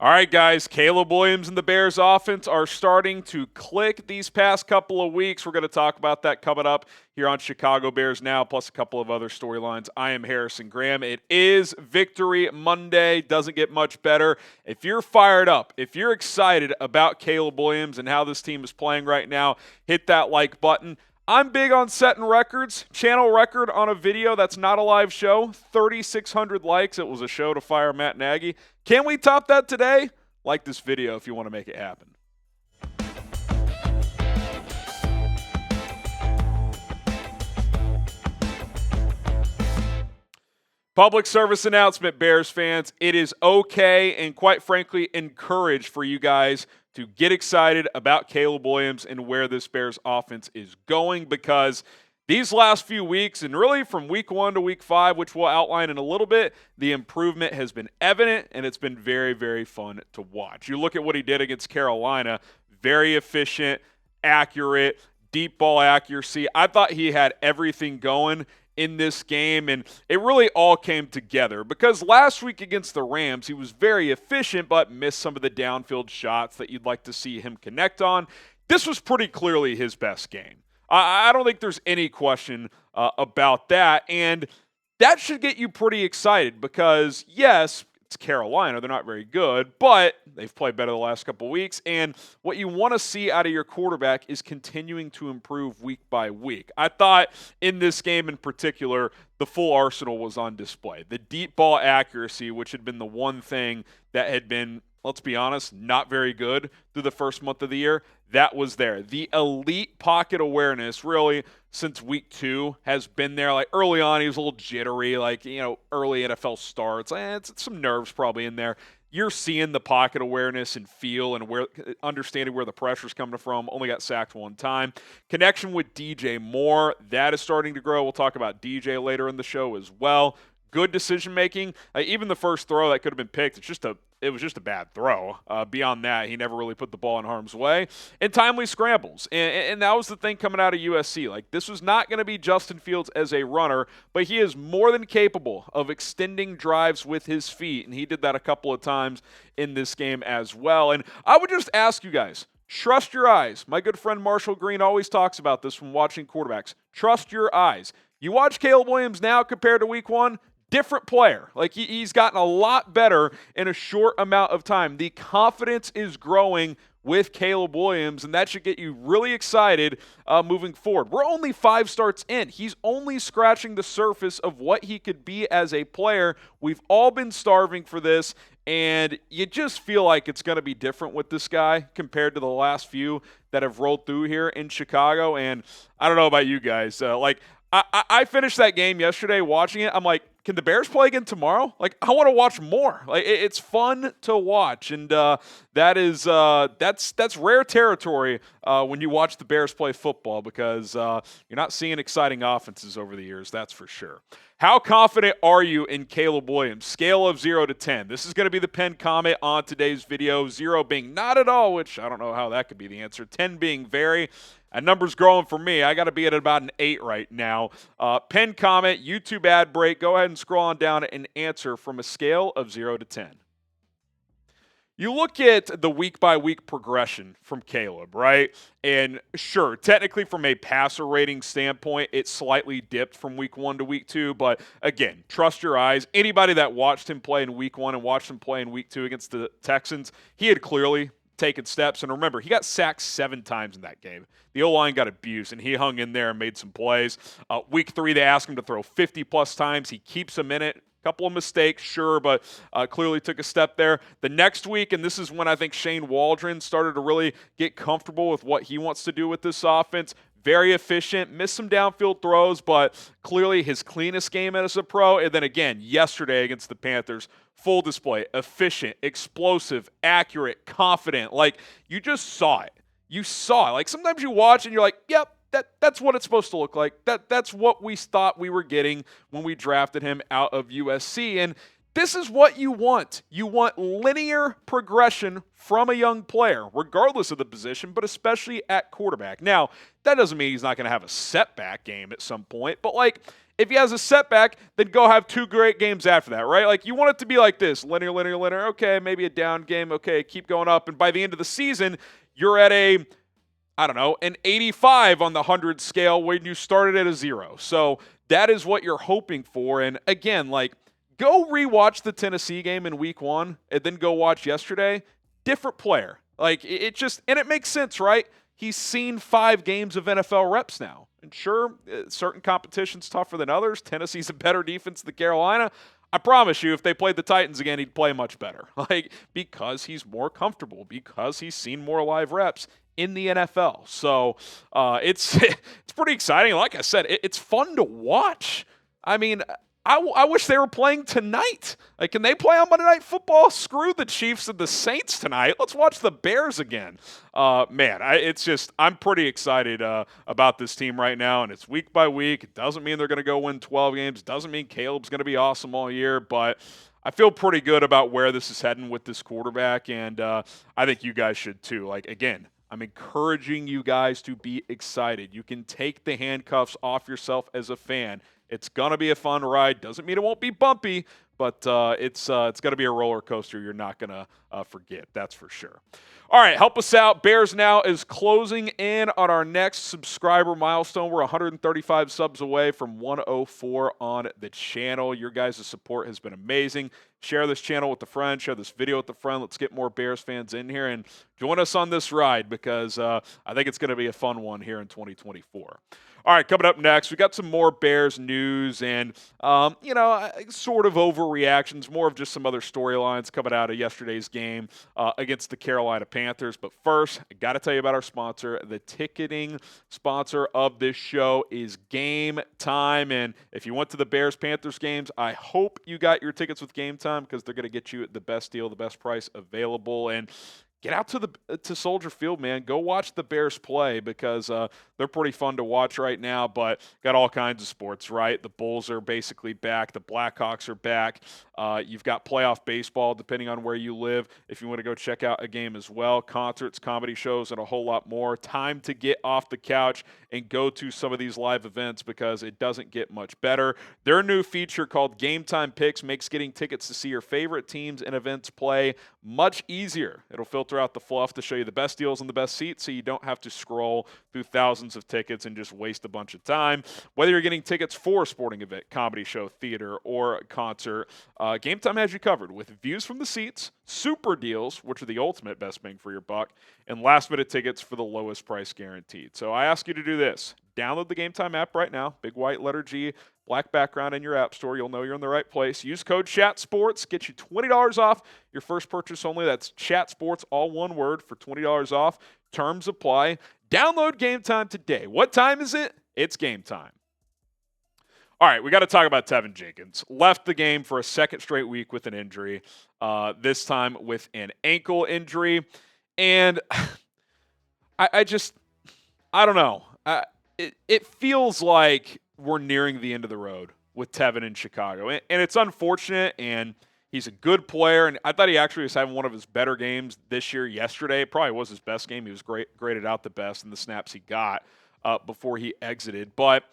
All right, guys, Caleb Williams and the Bears offense are starting to click these past couple of weeks. We're going to talk about that coming up here on Chicago Bears Now, plus a couple of other storylines. I am Harrison Graham. It is Victory Monday. Doesn't get much better. If you're fired up, if you're excited about Caleb Williams and how this team is playing right now, hit that like button. I'm big on setting records. Channel record on a video that's not a live show, 3,600 likes. It was a show to fire Matt Nagy. Can we top that today? Like this video if you want to make it happen. Public service announcement, Bears fans. It is okay and quite frankly encouraged for you guys to get excited about Caleb Williams and where this Bears offense is going, because these last few weeks, and really from week 1 to week 5, which we'll outline in a little bit, the improvement has been evident, and it's been very, very fun to watch. You look at what he did against Carolina, very efficient, accurate, deep ball accuracy. I thought he had everything going in this game, and it really all came together because last week against the Rams, he was very efficient but missed some of the downfield shots that you'd like to see him connect on. This was pretty clearly his best game. I don't think there's any question about that, and that should get you pretty excited because, yes, it's Carolina. They're not very good, but they've played better the last couple weeks, and what you want to see out of your quarterback is continuing to improve week by week. I thought in this game in particular, the full arsenal was on display. The deep ball accuracy, which had been the one thing that had been, let's be honest, not very good through the first month of the year, that was there. The elite pocket awareness, really, since week 2 has been there. Like early on, he was a little jittery, like, early NFL starts. It's some nerves probably in there. You're seeing the pocket awareness and feel and understanding where the pressure's coming from. Only got sacked one time. Connection with DJ Moore, that is starting to grow. We'll talk about DJ later in the show as well. Good decision making. Even the first throw that could have been picked, it was just a bad throw. Beyond that, he never really put the ball in harm's way. And timely scrambles. And that was the thing coming out of USC. Like, this was not going to be Justin Fields as a runner, but he is more than capable of extending drives with his feet. And he did that a couple of times in this game as well. And I would just ask you guys, trust your eyes. My good friend Marshall Green always talks about this from watching quarterbacks. Trust your eyes. You watch Caleb Williams now compared to week 1, different player. Like, he's gotten a lot better in a short amount of time. The confidence is growing with Caleb Williams, and that should get you really excited moving forward. We're only 5 starts in. He's only scratching the surface of what he could be as a player. We've all been starving for this, and you just feel like it's going to be different with this guy compared to the last few that have rolled through here in Chicago. And I don't know about you guys. I finished that game yesterday watching it. I'm like, can the Bears play again tomorrow? Like, I want to watch more. Like, it's fun to watch, and that's rare territory when you watch the Bears play football, because you're not seeing exciting offenses over the years, that's for sure. How confident are you in Caleb Williams? Scale of 0 to 10. This is going to be the pinned comment on today's video. 0 being not at all, which I don't know how that could be the answer. 10 being very. That number's growing for me. I got to be at about an 8 right now. Pinned comment, YouTube ad break. Go ahead and scroll on down and answer from a scale of 0 to 10. You look at the week-by-week progression from Caleb, right? And sure, technically from a passer rating standpoint, it slightly dipped from week 1 to week 2. But again, trust your eyes. Anybody that watched him play in week 1 and watched him play in week 2 against the Texans, he had clearly taken steps. And remember, he got sacked 7 times in that game. The O-line got abused, and he hung in there and made some plays. Week 3, they asked him to throw 50-plus times. He keeps them in it. Couple of mistakes, sure, but clearly took a step there. The next week, and this is when I think Shane Waldron started to really get comfortable with what he wants to do with this offense. Very efficient, missed some downfield throws, but clearly his cleanest game as a pro. And then again, yesterday against the Panthers, full display, efficient, explosive, accurate, confident. Like, you just saw it. You saw it. Like, sometimes you watch and you're like, yep, that's what it's supposed to look like. That's what we thought we were getting when we drafted him out of USC. And this is what you want. You want linear progression from a young player, regardless of the position, but especially at quarterback. Now, that doesn't mean he's not going to have a setback game at some point, but like, If he has a setback, then go have 2 great games after that, right? Like, you want it to be like this, linear. Okay, maybe a down game. Okay, keep going up. And by the end of the season, you're at an 85 on the 100 scale when you started at a 0. So that is what you're hoping for. And again, like, go rewatch the Tennessee game in week 1 and then go watch yesterday. Different player. Like, it just, and it makes sense, right? He's seen 5 games of NFL reps now. And sure, certain competition's tougher than others. Tennessee's a better defense than Carolina. I promise you, if they played the Titans again, he'd play much better. Like, because he's more comfortable, because he's seen more live reps in the NFL. So it's pretty exciting. Like I said, it's fun to watch. I mean, I wish they were playing tonight. Like, can they play on Monday Night Football? Screw the Chiefs and the Saints tonight. Let's watch the Bears again. I'm pretty excited about this team right now, and it's week by week. It doesn't mean they're going to go win 12 games. It doesn't mean Caleb's going to be awesome all year, but I feel pretty good about where this is heading with this quarterback, and I think you guys should too. Like, again, I'm encouraging you guys to be excited. You can take the handcuffs off yourself as a fan. It's going to be a fun ride. Doesn't mean it won't be bumpy, but it's going to be a roller coaster you're not going to forget. That's for sure. All right, help us out. Bears Now is closing in on our next subscriber milestone. We're 135 subs away from 104 on the channel. Your guys' support has been amazing. Share this channel with a friend. Share this video with a friend. Let's get more Bears fans in here and join us on this ride because I think it's going to be a fun one here in 2024. All right, coming up next, we got some more Bears news and, sort of overreactions, more of just some other storylines coming out of yesterday's game against the Carolina Panthers. But first, I got to tell you about our sponsor. The ticketing sponsor of this show is Game Time. And if you went to the Bears-Panthers games, I hope you got your tickets with Game Time because they're going to get you the best deal, the best price available. And get out to Soldier Field, man. Go watch the Bears play because they're pretty fun to watch right now, but got all kinds of sports, right? The Bulls are basically back. The Blackhawks are back. You've got playoff baseball, depending on where you live, if you want to go check out a game as well. Concerts, comedy shows, and a whole lot more. Time to get off the couch and go to some of these live events because it doesn't get much better. Their new feature called Game Time Picks makes getting tickets to see your favorite teams and events play much easier. It'll filter out the fluff to show you the best deals on the best seats so you don't have to scroll through thousands of tickets and just waste a bunch of time. Whether you're getting tickets for a sporting event, comedy show, theater, or concert, Game Time has you covered with views from the seats, super deals, which are the ultimate best bang for your buck, and last-minute tickets for the lowest price guaranteed. So I ask you to do this. Download the Game Time app right now, big white letter G, black background in your app store. You'll know you're in the right place. Use code CHATSPORTS. Get you $20 off your first purchase only. That's CHATSPORTS, all one word, for $20 off. Terms apply. Download Game Time today. What time is it? It's game time. All right, we got to talk about Teven Jenkins. Left the game for a second straight week with an injury, this time with an ankle injury. And I don't know. It feels like we're nearing the end of the road with Tevin in Chicago. And it's unfortunate, and he's a good player. And I thought he actually was having one of his better games this year yesterday. It probably was his best game. He was graded out the best in the snaps he got before he exited. But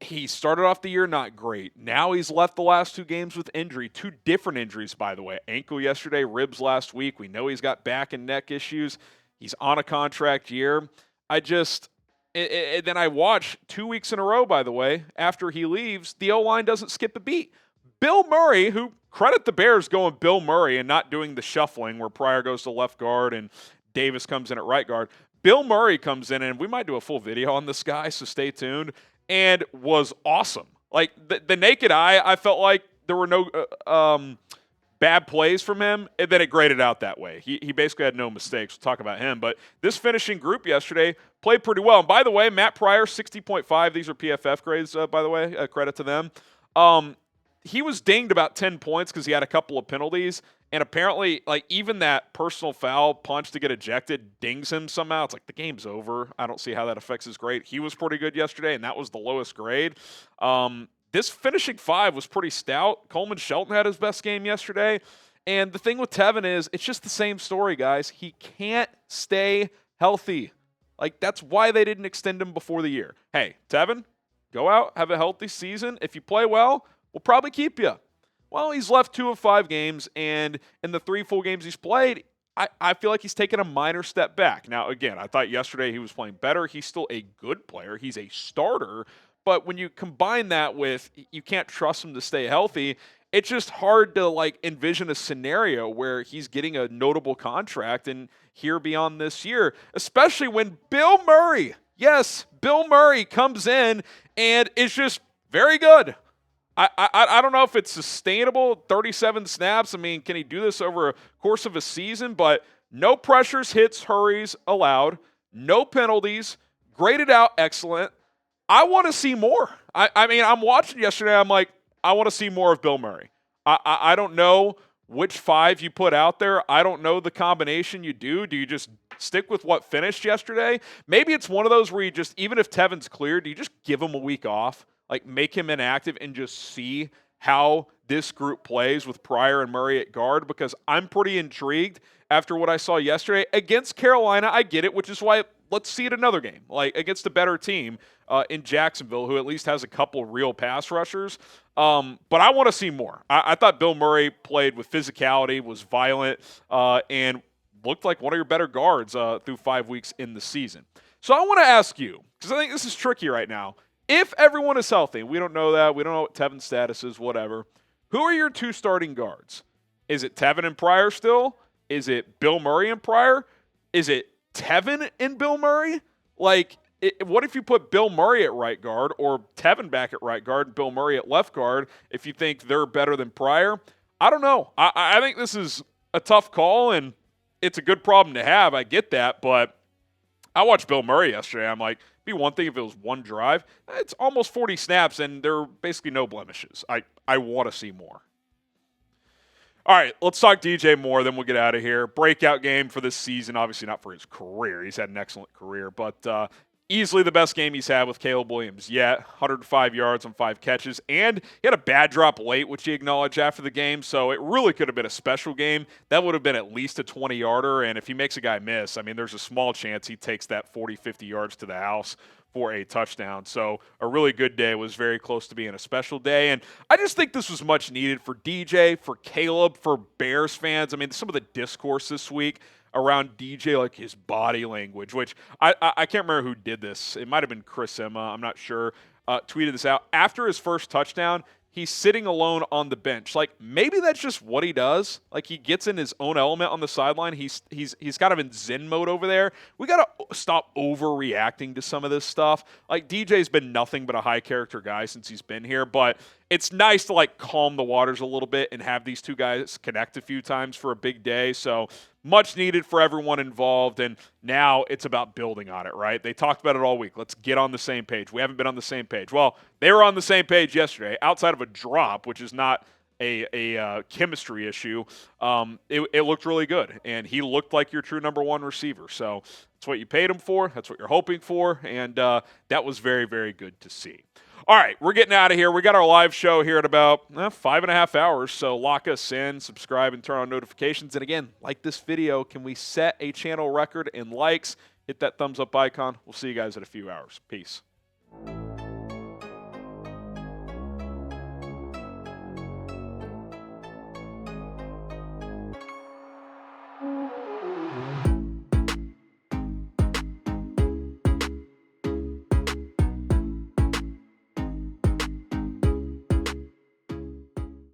he started off the year not great. Now he's left the last 2 games with injury. 2 different injuries, by the way. Ankle yesterday, ribs last week. We know he's got back and neck issues. He's on a contract year. Then I watch 2 weeks in a row, by the way, after he leaves, the O-line doesn't skip a beat. Bill Murray, who credit the Bears going Bill Murray and not doing the shuffling where Pryor goes to left guard and Davis comes in at right guard. Bill Murray comes in, and we might do a full video on this guy, so stay tuned, and was awesome. Like, the naked eye, I felt like there were no bad plays from him, and then it graded out that way. He basically had no mistakes. We'll talk about him. But this finishing group yesterday played pretty well. And by the way, Matt Pryor, 60.5. These are PFF grades, by the way. Credit to them. He was dinged about 10 points because he had a couple of penalties. And apparently, like, even that personal foul punch to get ejected dings him somehow. It's like, the game's over. I don't see how that affects his grade. He was pretty good yesterday, and that was the lowest grade. This finishing 5 was pretty stout. Coleman Shelton had his best game yesterday. And the thing with Tevin is, it's just the same story, guys. He can't stay healthy. Like, that's why they didn't extend him before the year. Hey, Tevin, Go out, have a healthy season. If you play well, we'll probably keep you. Well, he's left 2 of 5 games, and in the 3 full games he's played, I feel like he's taken a minor step back. Now, again, I thought yesterday he was playing better. He's still a good player. He's a starter. But when you combine that with you can't trust him to stay healthy, it's just hard to envision a scenario where he's getting a notable contract and here beyond this year, especially when Bill Murray, yes, Bill Murray comes in and is just very good. I don't know if it's sustainable, 37 snaps. I mean, can he do this over a course of a season? But no pressures, hits, hurries allowed, no penalties, graded out excellent. I want to see more. I mean, I'm watching yesterday. I'm like, I want to see more of Bill Murray. I don't know which 5 you put out there. I don't know the combination you do. Do you just stick with what finished yesterday? Maybe it's one of those where you just, even if Tevin's cleared, do you just give him a week off? Make him inactive and just see how this group plays with Pryor and Murray at guard, because I'm pretty intrigued after what I saw yesterday. Against Carolina, I get it, which is why let's see it another game, against a better team in Jacksonville, who at least has a couple real pass rushers. But I want to see more. I thought Bill Murray played with physicality, was violent, and looked like one of your better guards through 5 weeks in the season. So I want to ask you, because I think this is tricky right now. If everyone is healthy, we don't know that. We don't know what Tevin's status is, whatever. Who are your 2 starting guards? Is it Tevin and Pryor still? Is it Bill Murray and Pryor? Is it Tevin and Bill Murray? What if you put Bill Murray at right guard or Tevin back at right guard and Bill Murray at left guard if you think they're better than Pryor? I don't know. I think this is a tough call, and it's a good problem to have. I get that, but I watched Bill Murray yesterday. I'm like, it'd be one thing if it was one drive. It's almost 40 snaps, and there are basically no blemishes. I want to see more. All right, let's talk DJ Moore, then we'll get out of here. Breakout game for this season, obviously not for his career. He's had an excellent career, but easily the best game he's had with Caleb Williams yet. 105 yards on 5 catches, and he had a bad drop late, which he acknowledged after the game, so it really could have been a special game. That would have been at least a 20-yarder, and if he makes a guy miss, I mean, there's a small chance he takes that 40, 50 yards to the house for a touchdown. So a really good day. Was very close to being a special day. And I just think this was much needed for DJ, for Caleb, for Bears fans. I mean, some of the discourse this week around DJ, his body language, which I can't remember who did this. It might have been Chris Emma. I'm not sure. Tweeted this out. After his first touchdown, he's sitting alone on the bench. Maybe that's just what he does. He gets in his own element on the sideline. He's kind of in Zen mode over there. We got to stop overreacting to some of this stuff. DJ's been nothing but a high character guy since he's been here, but it's nice to calm the waters a little bit and have these two guys connect a few times for a big day. So much needed for everyone involved, and now it's about building on it, right? They talked about it all week. Let's get on the same page. We haven't been on the same page. Well, they were on the same page yesterday, outside of a drop, which is not a chemistry issue. It looked really good, and he looked like your true number 1 receiver. So that's what you paid him for. That's what you're hoping for, and that was very, very good to see. All right, we're getting out of here. We got our live show here at about 5.5 hours, so lock us in, subscribe, and turn on notifications. And again, like this video. Can we set a channel record in likes? Hit that thumbs up icon. We'll see you guys in a few hours. Peace.